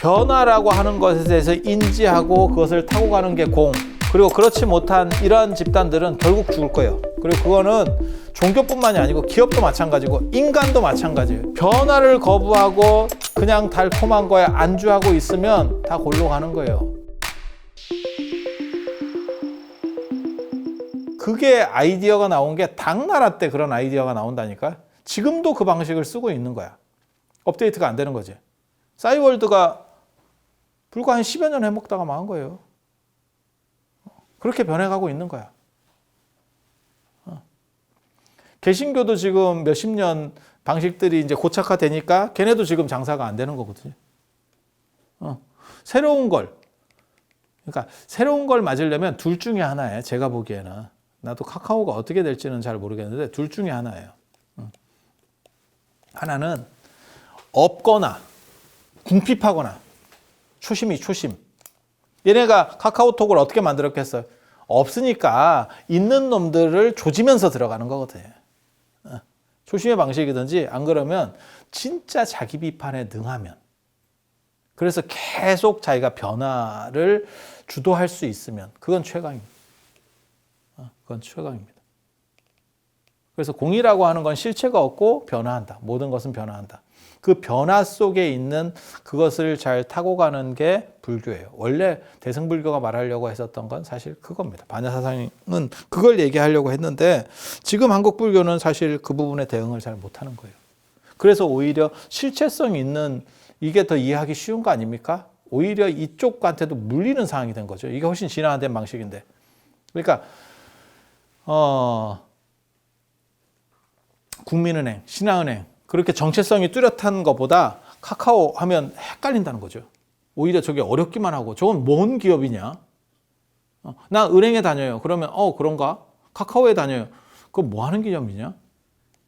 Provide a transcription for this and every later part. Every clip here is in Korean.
변화라고 하는 것에 대해서 인지하고 그것을 타고 가는 게 공. 그리고 그렇지 못한 이러한 집단들은 결국 죽을 거예요. 그리고 그거는 종교뿐만이 아니고 기업도 마찬가지고 인간도 마찬가지예요. 변화를 거부하고 그냥 달콤한 거에 안주하고 있으면 다 골로 가는 거예요. 그게 아이디어가 나온 게 당나라 때 그런 아이디어가 나온다니까. 지금도 그 방식을 쓰고 있는 거야. 업데이트가 안 되는 거지. 싸이월드가 불과 한 10여 년 해먹다가 망한 거예요. 그렇게 변해가고 있는 거야. 개신교도 지금 몇십 년 방식들이 이제 고착화되니까 걔네도 지금 장사가 안 되는 거거든요. 새로운 걸, 그러니까 새로운 걸 맞으려면 둘 중에 하나예요. 제가 보기에는. 나도 카카오가 어떻게 될지는 잘 모르겠는데 둘 중에 하나예요. 하나는 없거나 궁핍하거나 초심이 초심. 얘네가 카카오톡을 어떻게 만들었겠어요? 없으니까 있는 놈들을 조지면서 들어가는 거거든요. 초심의 방식이든지 안 그러면 진짜 자기 비판에 능하면 그래서 계속 자기가 변화를 주도할 수 있으면 그건 최강입니다. 그건 최강입니다. 그래서 공이라고 하는 건 실체가 없고 변화한다. 모든 것은 변화한다. 그 변화 속에 있는 그것을 잘 타고 가는 게 불교예요. 원래 대승불교가 말하려고 했었던 건 사실 그겁니다. 반야사상은 그걸 얘기하려고 했는데 지금 한국불교는 사실 그 부분에 대응을 잘 못하는 거예요. 그래서 오히려 실체성 있는 이게 더 이해하기 쉬운 거 아닙니까? 오히려 이쪽한테도 물리는 상황이 된 거죠. 이게 훨씬 진화된 방식인데. 그러니까 국민은행, 신한은행 그렇게 정체성이 뚜렷한 것보다 카카오 하면 헷갈린다는 거죠. 오히려 저게 어렵기만 하고 저건 뭔 기업이냐? 나 은행에 다녀요. 그러면 그런가? 카카오에 다녀요. 그거 뭐 하는 기업이냐?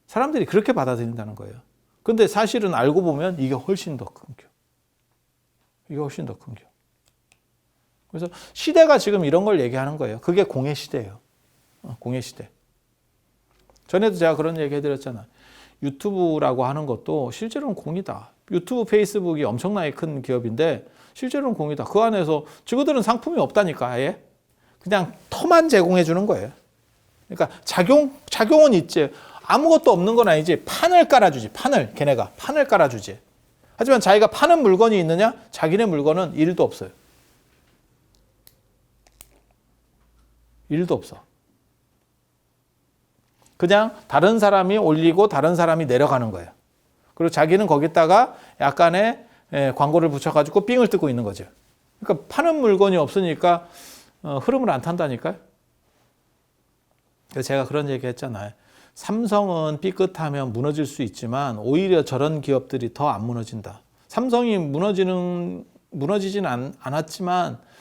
사람들이 그렇게 받아들인다는 거예요. 근데 사실은 알고 보면 이게 훨씬 더 큰 기업. 이게 훨씬 더 큰 기업. 그래서 시대가 지금 이런 걸 얘기하는 거예요. 그게 공의 시대예요. 공의 시대. 전에도 제가 그런 얘기 해드렸잖아요. 유튜브라고 하는 것도 실제로는 공이다. 유튜브, 페이스북이 엄청나게 큰 기업인데 실제로는 공이다. 그 안에서 저거들은 상품이 없다니까 아예. 그냥 터만 제공해 주는 거예요. 그러니까 작용은 있지. 아무것도 없는 건 아니지. 판을 깔아주지. 걔네가 판을 깔아주지. 하지만 자기가 파는 물건이 있느냐? 자기네 물건은 1도 없어요. 1도 없어. 그냥 다른 사람이 올리고 다른 사람이 내려가는 거예요. 그리고 자기는 거기다가 약간의 광고를 붙여가지고 삥을 뜯고 있는 거죠. 그러니까 파는 물건이 없으니까 흐름을 안 탄다니까요. 그래서 제가 그런 얘기 했잖아요. 삼성은 삐끗하면 무너질 수 있지만 오히려 저런 기업들이 더 안 무너진다. 삼성이 무너지진 않았지만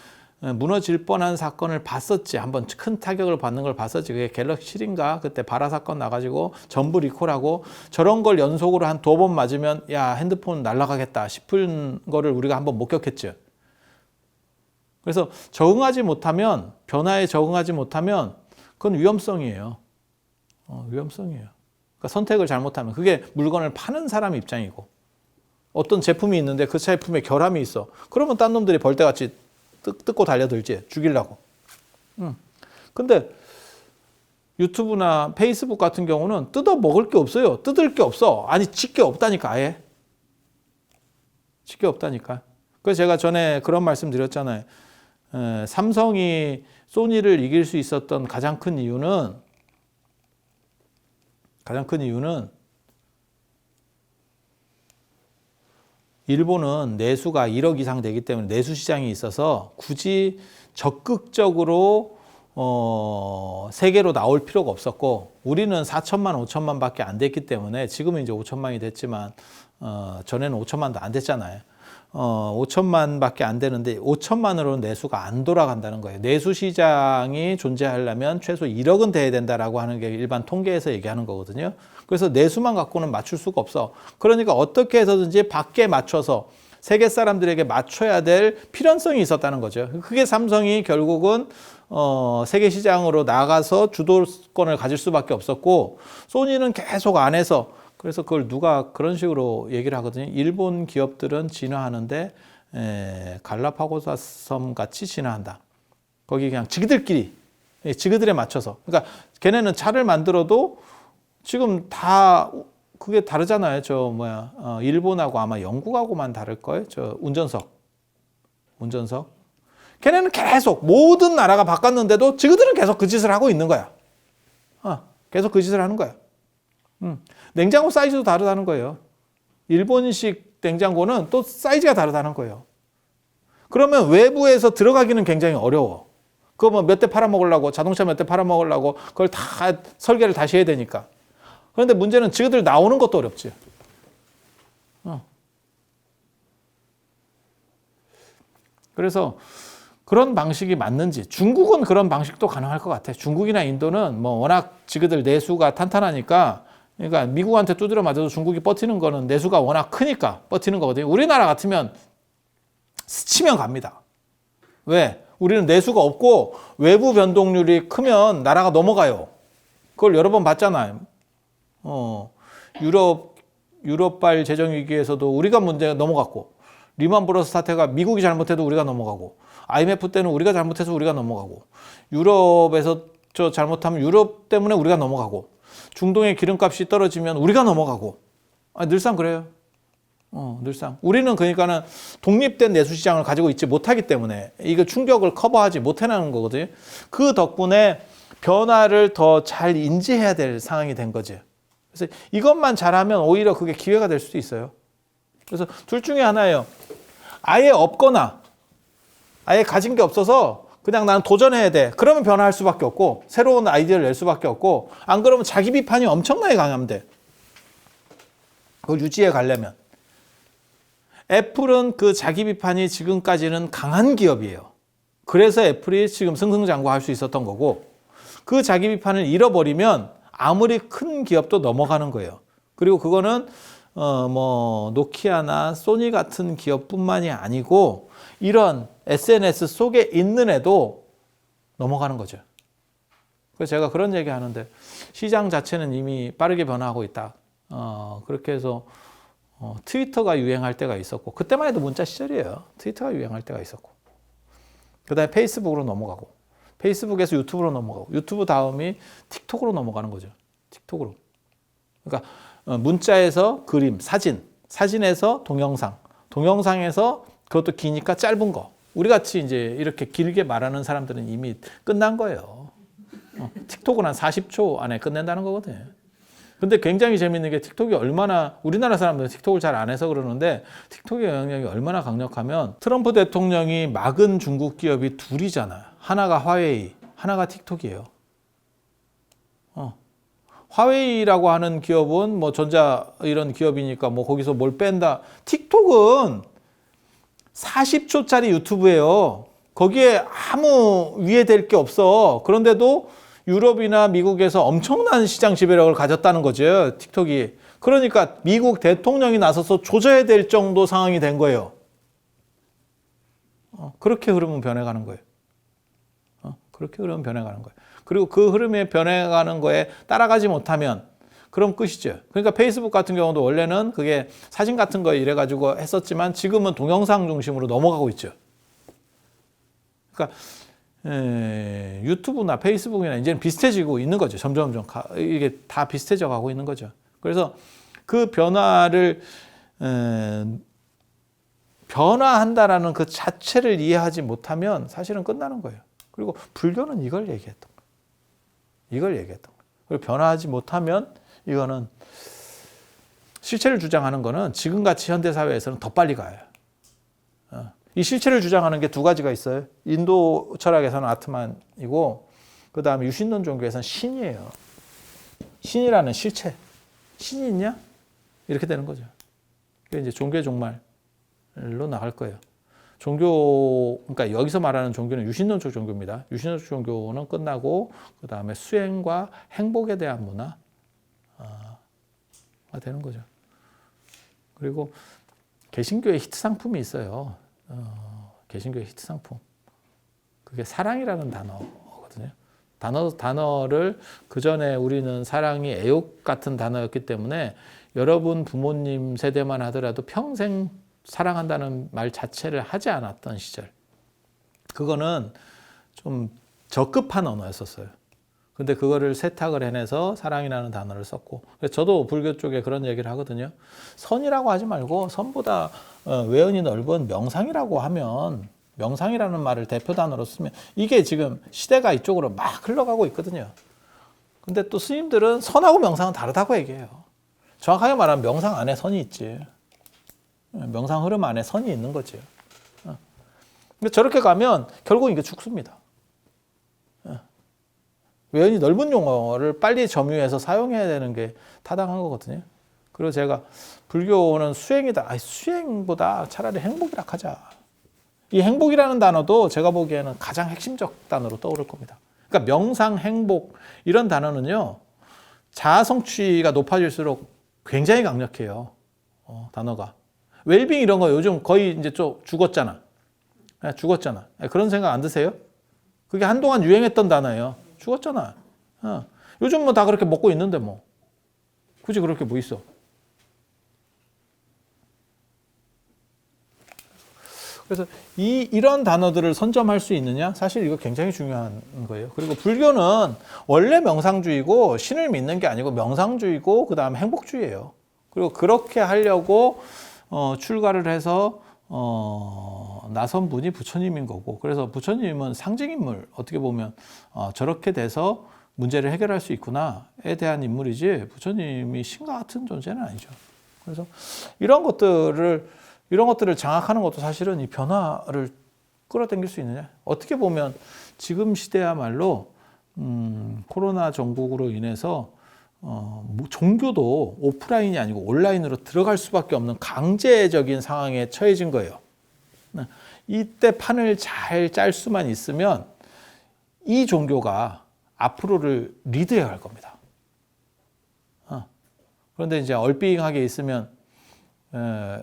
무너질 뻔한 사건을 봤었지. 한번 큰 타격을 받는 걸 봤었지. 그게 갤럭시 7인가? 그때 바라 사건 나가지고 전부 리콜하고 저런 걸 연속으로 한 2번 맞으면 야, 핸드폰 날아가겠다 싶은 거를 우리가 한번 목격했죠. 그래서 적응하지 못하면, 변화에 적응하지 못하면 그건 위험성이에요. 위험성이에요. 그러니까 선택을 잘못하면 그게 물건을 파는 사람 입장이고 어떤 제품이 있는데 그 제품에 결함이 있어. 그러면 딴 놈들이 벌떼같이 뜯고 달려들지. 죽이려고. 근데 유튜브나 페이스북 같은 경우는 뜯어 먹을 게 없어요. 뜯을 게 없어. 아니 질 게 없다니까 아예. 질 게 없다니까. 그래서 제가 전에 그런 말씀 드렸잖아요. 삼성이 소니를 이길 수 있었던 가장 큰 이유는 일본은 내수가 1억 이상 되기 때문에 내수 시장이 있어서 굳이 적극적으로 세계로 나올 필요가 없었고 우리는 4천만, 5천만 밖에 안 됐기 때문에 지금은 이제 5천만이 됐지만 전에는 5천만도 안 됐잖아요. 5천만 밖에 안 되는데 5천만으로는 내수가 안 돌아간다는 거예요. 내수 시장이 존재하려면 최소 1억은 돼야 된다라고 하는 게 일반 통계에서 얘기하는 거거든요. 그래서 내수만 갖고는 맞출 수가 없어. 그러니까 어떻게 해서든지 밖에 맞춰서 세계 사람들에게 맞춰야 될 필연성이 있었다는 거죠. 그게 삼성이 결국은 세계 시장으로 나가서 주도권을 가질 수밖에 없었고 소니는 계속 안에서 그래서 그걸 누가 그런 식으로 얘기를 하거든요. 일본 기업들은 진화하는데 갈라파고스 섬 같이 진화한다. 거기 그냥 지그들끼리, 지그들에 맞춰서. 그러니까 걔네는 차를 만들어도 지금 다 그게 다르잖아요. 일본하고 아마 영국하고만 다를 거예요. 운전석. 걔네는 계속 모든 나라가 바꿨는데도 지그들은 계속 그 짓을 하고 있는 거야. 계속 그 짓을 하는 거야. 냉장고 사이즈도 다르다는 거예요. 일본식 냉장고는 또 사이즈가 다르다는 거예요. 그러면 외부에서 들어가기는 굉장히 어려워. 그거 뭐 몇 대 팔아먹으려고, 자동차 몇 대 팔아먹으려고 그걸 다 설계를 다시 해야 되니까. 그런데 문제는 지그들 나오는 것도 어렵지. 그래서 그런 방식이 맞는지, 중국은 그런 방식도 가능할 것 같아. 중국이나 인도는 뭐 워낙 지그들 내수가 탄탄하니까, 그러니까 미국한테 두드려 맞아도 중국이 버티는 거는 내수가 워낙 크니까 버티는 거거든요. 우리나라 같으면 스치면 갑니다. 왜? 우리는 내수가 없고 외부 변동률이 크면 나라가 넘어가요. 그걸 여러 번 봤잖아요. 유럽발 재정 위기에서도 우리가 문제가 넘어갔고, 리만 브러스 사태가 미국이 잘못해도 우리가 넘어가고, IMF 때는 우리가 잘못해서 우리가 넘어가고, 유럽에서 잘못하면 유럽 때문에 우리가 넘어가고, 중동의 기름값이 떨어지면 우리가 넘어가고, 늘상 그래요. 늘상. 우리는 그러니까는 독립된 내수 시장을 가지고 있지 못하기 때문에 이거 충격을 커버하지 못해내는 거거든요. 그 덕분에 변화를 더 잘 인지해야 될 상황이 된 거지. 그래서 이것만 잘하면 오히려 그게 기회가 될 수도 있어요. 그래서 둘 중에 하나예요. 아예 없거나 아예 가진 게 없어서 그냥 나는 도전해야 돼. 그러면 변화할 수밖에 없고 새로운 아이디어를 낼 수밖에 없고, 안 그러면 자기 비판이 엄청나게 강하면 돼. 그걸 유지해 가려면. 애플은 그 자기 비판이 지금까지는 강한 기업이에요. 그래서 애플이 지금 승승장구할 수 있었던 거고, 그 자기 비판을 잃어버리면 아무리 큰 기업도 넘어가는 거예요. 그리고 그거는 노키아나 소니 같은 기업뿐만이 아니고 이런 SNS 속에 있는 애도 넘어가는 거죠. 그래서 제가 그런 얘기 하는데, 시장 자체는 이미 빠르게 변화하고 있다. 그렇게 해서 트위터가 유행할 때가 있었고, 그때만 해도 문자 시절이에요. 트위터가 유행할 때가 있었고, 그 다음에 페이스북으로 넘어가고, 페이스북에서 유튜브로 넘어가고, 유튜브 다음이 틱톡으로 넘어가는 거죠. 틱톡으로. 그러니까 문자에서 그림, 사진에서 동영상, 동영상에서 그것도 기니까 짧은 거. 우리 같이 이제 이렇게 길게 말하는 사람들은 이미 끝난 거예요. 틱톡은 한 40초 안에 끝낸다는 거거든요. 근데 굉장히 재밌는 게, 틱톡이 얼마나, 우리나라 사람들은 틱톡을 잘 안 해서 그러는데 틱톡의 영향력이 얼마나 강력하면, 트럼프 대통령이 막은 중국 기업이 둘이잖아요. 하나가 화웨이, 하나가 틱톡이에요. 화웨이라고 하는 기업은 뭐 전자 이런 기업이니까 뭐 거기서 뭘 뺀다. 틱톡은 40초짜리 유튜브예요. 거기에 아무 위해될 게 없어. 그런데도 유럽이나 미국에서 엄청난 시장 지배력을 가졌다는 거죠, 틱톡이. 그러니까 미국 대통령이 나서서 조져야 될 정도 상황이 된 거예요. 그렇게 흐름은 변해가는 거예요. 그렇게 흐름은 변해가는 거예요. 그리고 그 흐름에 변해가는 거에 따라가지 못하면 그럼 끝이죠. 그러니까 페이스북 같은 경우도 원래는 그게 사진 같은 거 이래가지고 했었지만 지금은 동영상 중심으로 넘어가고 있죠. 그러니까 유튜브나 페이스북이나 이제는 비슷해지고 있는 거죠. 점점 이게 다 비슷해져 가고 있는 거죠. 그래서 그 변화를 변화한다라는 그 자체를 이해하지 못하면 사실은 끝나는 거예요. 그리고 불교는 이걸 얘기했던 거예요. 이걸 얘기했던 거예요. 그리고 변화하지 못하면 이거는, 실체를 주장하는 거는 지금같이 현대사회에서는 더 빨리 가요. 이 실체를 주장하는 게 두 가지가 있어요. 인도 철학에서는 아트만이고, 그 다음에 유신론 종교에서는 신이에요. 신이라는 실체. 신이 있냐? 이렇게 되는 거죠. 그게 이제 종교의 종말로 나갈 거예요. 그러니까 여기서 말하는 종교는 유신론적 종교입니다. 유신론적 종교는 끝나고, 그 다음에 수행과 행복에 대한 문화가 되는 거죠. 그리고 개신교의 히트 상품이 있어요. 개신교의 히트 상품. 그게 사랑이라는 단어거든요. 단어를 그전에 우리는 사랑이 애욕 같은 단어였기 때문에 여러분 부모님 세대만 하더라도 평생 사랑한다는 말 자체를 하지 않았던 시절. 그거는 좀 저급한 언어였었어요. 근데 그거를 세탁을 해내서 사랑이라는 단어를 썼고, 그래서 저도 불교 쪽에 그런 얘기를 하거든요. 선이라고 하지 말고 선보다 외연이 넓은 명상이라고 하면, 명상이라는 말을 대표 단어로 쓰면 이게 지금 시대가 이쪽으로 막 흘러가고 있거든요. 근데 또 스님들은 선하고 명상은 다르다고 얘기해요. 정확하게 말하면 명상 안에 선이 있지. 명상 흐름 안에 선이 있는 거지. 근데 저렇게 가면 결국 이게 죽습니다. 외연이 넓은 용어를 빨리 점유해서 사용해야 되는 게 타당한 거거든요. 그리고 제가 불교는 수행이다. 아니, 수행보다 차라리 행복이라 하자. 이 행복이라는 단어도 제가 보기에는 가장 핵심적 단어로 떠오를 겁니다. 그러니까 명상, 행복 이런 단어는요. 자아 성취가 높아질수록 굉장히 강력해요. 단어가. 웰빙 이런 거 요즘 거의 이제 좀 죽었잖아. 죽었잖아. 그런 생각 안 드세요? 그게 한동안 유행했던 단어예요. 죽었잖아. 요즘 뭐 다 그렇게 먹고 있는데 뭐. 굳이 그렇게 뭐 있어. 그래서 이런 단어들을 선점할 수 있느냐? 사실 이거 굉장히 중요한 거예요. 그리고 불교는 원래 명상주의고 신을 믿는 게 아니고 명상주의고 그 다음에 행복주의예요. 그리고 그렇게 하려고 출가를 해서 나선 분이 부처님인 거고, 그래서 부처님은 상징인물, 어떻게 보면 저렇게 돼서 문제를 해결할 수 있구나에 대한 인물이지 부처님이 신과 같은 존재는 아니죠. 그래서 이런 것들을 장악하는 것도 사실은 이 변화를 끌어당길 수 있느냐. 어떻게 보면 지금 시대야말로 코로나 전국으로 인해서 종교도 오프라인이 아니고 온라인으로 들어갈 수밖에 없는 강제적인 상황에 처해진 거예요. 이때 판을 잘 짤 수만 있으면 이 종교가 앞으로를 리드해 갈 겁니다. 그런데 이제 얼빙하게 있으면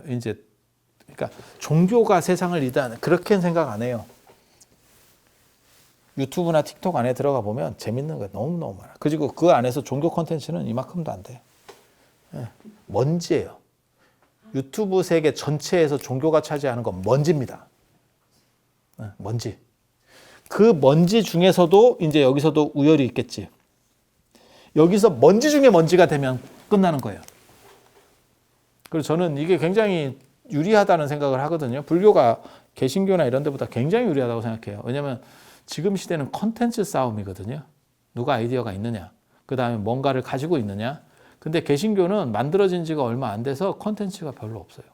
이제 그러니까 종교가 세상을 리드하는 그렇게는 생각 안 해요. 유튜브나 틱톡 안에 들어가 보면 재밌는 거 너무너무 많아. 그리고 그 안에서 종교 콘텐츠는 이만큼도 안 돼. 먼지예요. 유튜브 세계 전체에서 종교가 차지하는 건 먼지입니다. 먼지. 그 먼지 중에서도 이제 여기서도 우열이 있겠지. 여기서 먼지 중에 먼지가 되면 끝나는 거예요. 그래서 저는 이게 굉장히 유리하다는 생각을 하거든요. 불교가 개신교나 이런 데보다 굉장히 유리하다고 생각해요. 왜냐하면 지금 시대는 컨텐츠 싸움이거든요. 누가 아이디어가 있느냐. 그 다음에 뭔가를 가지고 있느냐. 근데 개신교는 만들어진 지가 얼마 안 돼서 컨텐츠가 별로 없어요.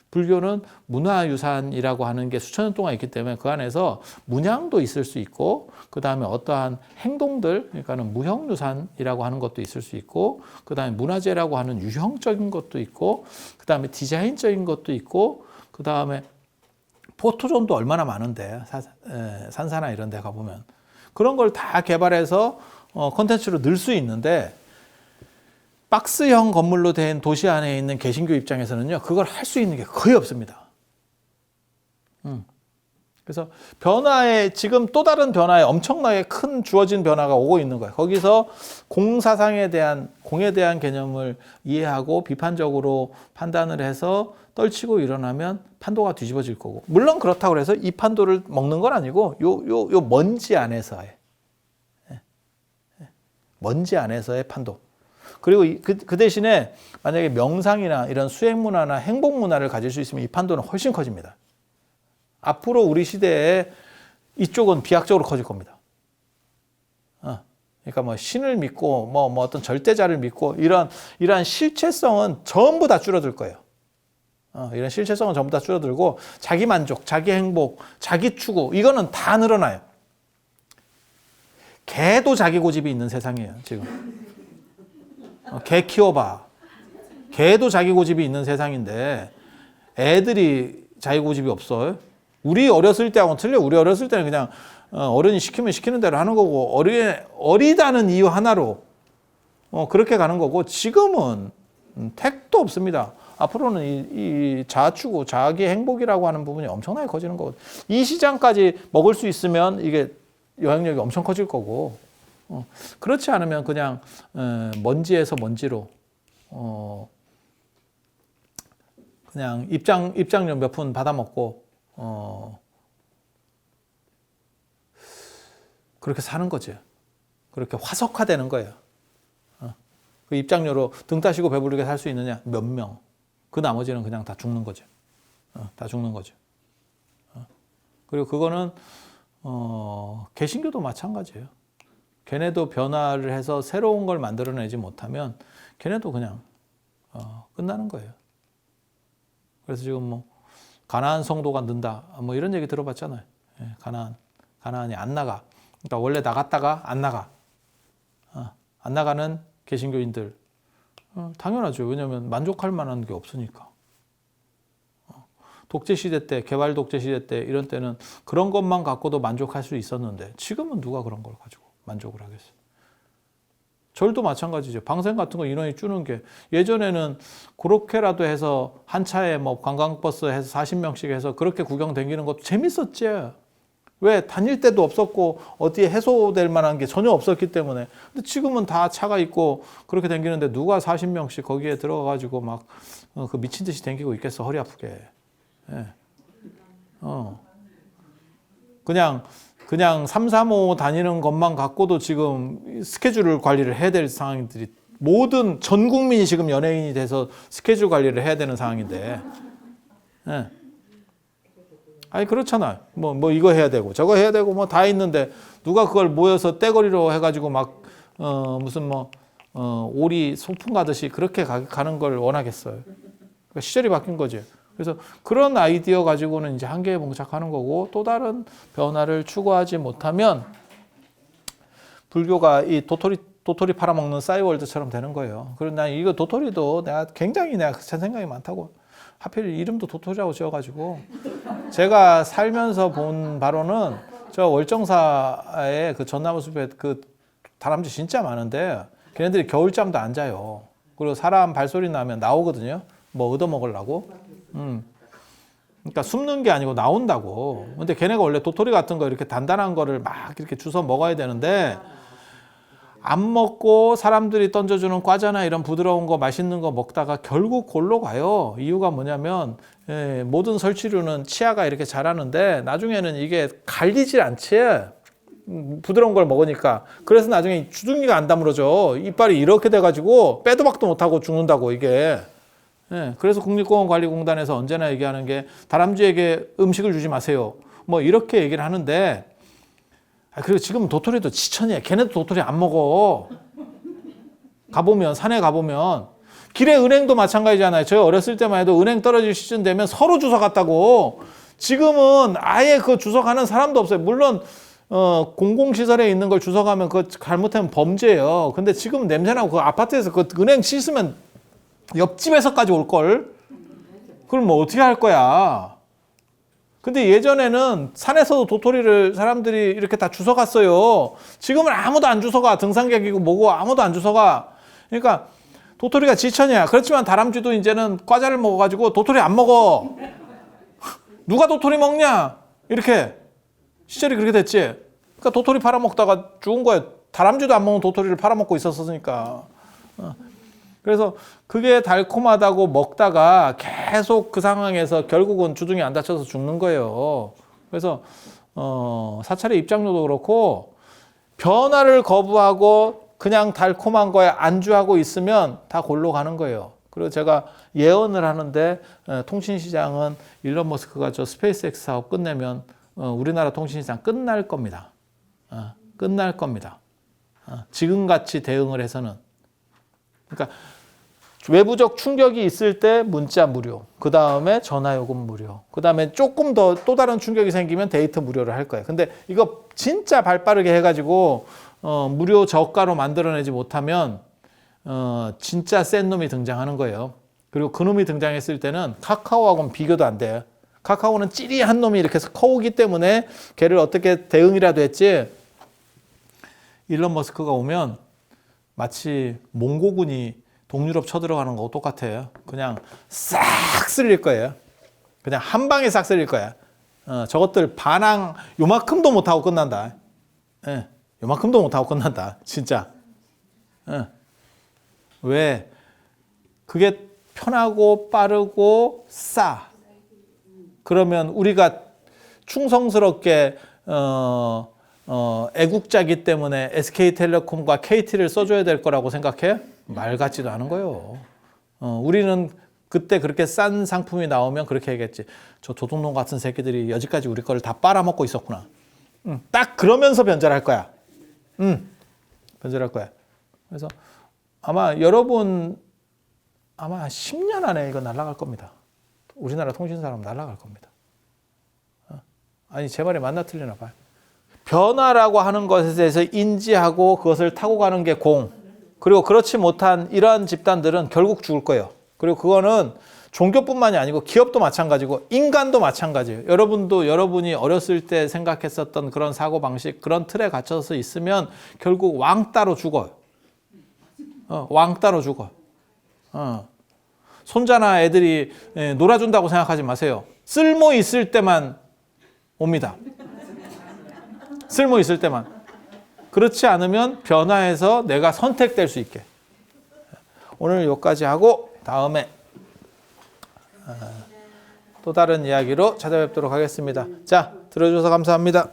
불교는 문화유산이라고 하는 게 수천 년 동안 있기 때문에 그 안에서 문양도 있을 수 있고, 그 다음에 어떠한 행동들, 그러니까는 무형유산이라고 하는 것도 있을 수 있고, 그 다음에 문화재라고 하는 유형적인 것도 있고, 그 다음에 디자인적인 것도 있고, 그 다음에 포토존도 얼마나 많은데, 산사나 이런 데 가보면. 그런 걸 다 개발해서 콘텐츠로 넣을 수 있는데, 박스형 건물로 된 도시 안에 있는 개신교 입장에서는요, 그걸 할 수 있는 게 거의 없습니다. 그래서 지금 또 다른 변화에 엄청나게 큰 주어진 변화가 오고 있는 거예요. 거기서 공사상에 대한, 공에 대한 개념을 이해하고 비판적으로 판단을 해서 떨치고 일어나면 판도가 뒤집어질 거고. 물론 그렇다고 해서 이 판도를 먹는 건 아니고, 요 먼지 안에서의, 먼지 안에서의 판도. 그리고 그 대신에 만약에 명상이나 이런 수행 문화나 행복 문화를 가질 수 있으면 이 판도는 훨씬 커집니다. 앞으로 우리 시대에 이쪽은 비약적으로 커질 겁니다. 그러니까 뭐 신을 믿고 뭐 어떤 절대자를 믿고 이런 실체성은 전부 다 줄어들 거예요. 이런 실체성은 전부 다 줄어들고 자기 만족, 자기 행복, 자기 추구 이거는 다 늘어나요. 개도 자기 고집이 있는 세상이에요, 지금. 개 키워봐. 개도 자기 고집이 있는 세상인데 애들이 자기 고집이 없어요. 우리 어렸을 때하고는 틀려. 우리 어렸을 때는 그냥 어른이 시키면 시키는 대로 하는 거고 어리다는 이유 하나로 그렇게 가는 거고 지금은 택도 없습니다. 앞으로는 이 자아추구, 자기 행복이라고 하는 부분이 엄청나게 커지는 거거든요. 이 시장까지 먹을 수 있으면 이게 영향력이 엄청 커질 거고 그렇지 않으면 그냥 먼지에서 먼지로 그냥 입장료 몇 푼 받아먹고 그렇게 사는 거죠. 그렇게 화석화되는 거예요. 그 입장료로 등 따시고 배부르게 살 수 있느냐? 몇 명. 그 나머지는 그냥 다 죽는 거죠. 다 죽는 거죠. 그리고 그거는 개신교도 마찬가지예요. 걔네도 변화를 해서 새로운 걸 만들어내지 못하면 걔네도 그냥 끝나는 거예요. 그래서 지금 뭐 가나안 성도가 는다 뭐 이런 얘기 들어봤잖아요. 가나안이 안 나가. 그러니까 원래 나갔다가 안 나가. 안 나가는 개신교인들 당연하죠. 왜냐하면 만족할 만한 게 없으니까. 독재 시대 때, 개발 독재 시대 때 이런 때는 그런 것만 갖고도 만족할 수 있었는데 지금은 누가 그런 걸 가지고 만족을 하겠어요. 절도 마찬가지죠. 방생 같은 거 인원이 줄는 게 예전에는 그렇게라도 해서 한 차에 뭐 관광버스 해서 40명씩 해서 그렇게 구경 다니는 것도 재밌었지. 왜? 다닐 데도 없었고 어디에 해소될 만한 게 전혀 없었기 때문에. 근데 지금은 다 차가 있고 그렇게 다니는데 누가 40명씩 거기에 들어가가지고 막 그 미친 듯이 다니고 있겠어. 허리 아프게. 예. 그냥 3, 3, 5 다니는 것만 갖고도 지금 스케줄을 관리를 해야 될 상황들이 모든 전 국민이 지금 연예인이 돼서 스케줄 관리를 해야 되는 상황인데. 예. 아니 그렇잖아. 뭐 이거 해야 되고 저거 해야 되고 뭐 다 있는데 누가 그걸 모여서 떼거리로 해가지고 막 무슨 오리 소풍 가듯이 그렇게 가는 걸 원하겠어요. 그러니까 시절이 바뀐 거죠. 그래서 그런 아이디어 가지고는 이제 한계에 봉착하는 거고 또 다른 변화를 추구하지 못하면 불교가 이 도토리 팔아먹는 싸이월드처럼 되는 거예요. 그리고 난 이거 도토리도 굉장히 내가 생각이 많다고. 하필 이름도 도토리라고 지어가지고 제가 살면서 본 바로는 저 월정사에 그 전나무숲에 그 다람쥐 진짜 많은데 걔네들이 겨울잠도 안 자요. 그리고 사람 발소리 나면 나오거든요. 뭐 얻어먹으려고. 그러니까 숨는 게 아니고 나온다고. 근데 걔네가 원래 도토리 같은 거 이렇게 단단한 거를 막 이렇게 주워 먹어야 되는데 안 먹고 사람들이 던져주는 과자나 이런 부드러운 거 맛있는 거 먹다가 결국 골로 가요. 이유가 뭐냐면 모든 설치류는 치아가 이렇게 자라는데 나중에는 이게 갈리질 않지. 부드러운 걸 먹으니까. 그래서 나중에 주둥이가 안 다물어져. 이빨이 이렇게 돼가지고 빼도 박도 못하고 죽는다고 이게. 그래서 국립공원관리공단에서 언제나 얘기하는 게 다람쥐에게 음식을 주지 마세요. 뭐 이렇게 얘기를 하는데 그리고 지금 도토리도 지천이야. 걔네도 도토리 안 먹어. 가보면 산에 가보면 길에 은행도 마찬가지잖아요. 저희 어렸을 때만 해도 은행 떨어질 시즌 되면 서로 주워 갔다고. 지금은 아예 그 주워 가는 사람도 없어요. 물론 공공시설에 있는 걸 주워 가면 그거 잘못하면 범죄예요. 근데 지금 냄새나고 그 아파트에서 그 은행 씻으면 옆집에서까지 올 걸. 그럼 뭐 어떻게 할 거야? 근데 예전에는 산에서도 도토리를 사람들이 이렇게 다 주워갔어요. 지금은 아무도 안 주워가. 등산객이고 뭐고 아무도 안 주워가. 그러니까 도토리가 지천이야. 그렇지만 다람쥐도 이제는 과자를 먹어가지고 도토리 안 먹어. 누가 도토리 먹냐? 이렇게 시절이 그렇게 됐지. 그러니까 도토리 팔아먹다가 죽은 거야. 다람쥐도 안 먹는 도토리를 팔아먹고 있었으니까. 그래서 그게 달콤하다고 먹다가 계속 그 상황에서 결국은 주둥이 안 다쳐서 죽는 거예요. 그래서 사찰의 입장료도 그렇고 변화를 거부하고 그냥 달콤한 거에 안주하고 있으면 다 골로 가는 거예요. 그리고 제가 예언을 하는데 통신시장은 일론 머스크가 저 스페이스X 사업 끝내면 우리나라 통신시장 끝날 겁니다. 끝날 겁니다. 지금같이 대응을 해서는. 그러니까 외부적 충격이 있을 때 문자 무료, 그 다음에 전화요금 무료, 그 다음에 조금 더 또 다른 충격이 생기면 데이터 무료를 할 거예요. 근데 이거 진짜 발빠르게 해가지고 무료 저가로 만들어내지 못하면 진짜 센 놈이 등장하는 거예요. 그리고 그 놈이 등장했을 때는 카카오하고는 비교도 안 돼요. 카카오는 찌리한 놈이 이렇게 커오기 때문에 걔를 어떻게 대응이라도 했지. 일론 머스크가 오면 마치 몽고군이 동유럽 쳐들어가는 거하고 똑같아요. 그냥 싹 쓸릴 거예요. 그냥 한 방에 싹 쓸릴 거야. 저것들 반항 요만큼도 못하고 끝난다. 요만큼도 못하고 끝난다. 진짜. 왜? 그게 편하고 빠르고 싸. 그러면 우리가 충성스럽게 애국자기 때문에 SK텔레콤과 KT를 써줘야 될 거라고 생각해? 말 같지도 않은 거예요. 우리는 그때 그렇게 싼 상품이 나오면 그렇게 얘기했지. 저 도둑놈 같은 새끼들이 여지까지 우리 거를 다 빨아먹고 있었구나. 딱 그러면서 변절할 거야. 변절할 거야. 그래서 아마 여러분 아마 10년 안에 이거 날아갈 겁니다. 우리나라 통신사람 날아갈 겁니다. 아니 제 말이 맞나 틀리나 봐요. 변화라고 하는 것에 대해서 인지하고 그것을 타고 가는 게 공. 그리고 그렇지 못한 이러한 집단들은 결국 죽을 거예요. 그리고 그거는 종교뿐만이 아니고 기업도 마찬가지고 인간도 마찬가지예요. 여러분도 여러분이 어렸을 때 생각했었던 그런 사고방식, 그런 틀에 갇혀서 있으면 결국 왕따로 죽어요. 왕따로 죽어요. 손자나 애들이 놀아준다고 생각하지 마세요. 쓸모 있을 때만 옵니다. 쓸모 있을 때만. 그렇지 않으면 변화해서 내가 선택될 수 있게. 오늘 여기까지 하고 다음에 또 다른 이야기로 찾아뵙도록 하겠습니다. 자, 들어주셔서 감사합니다.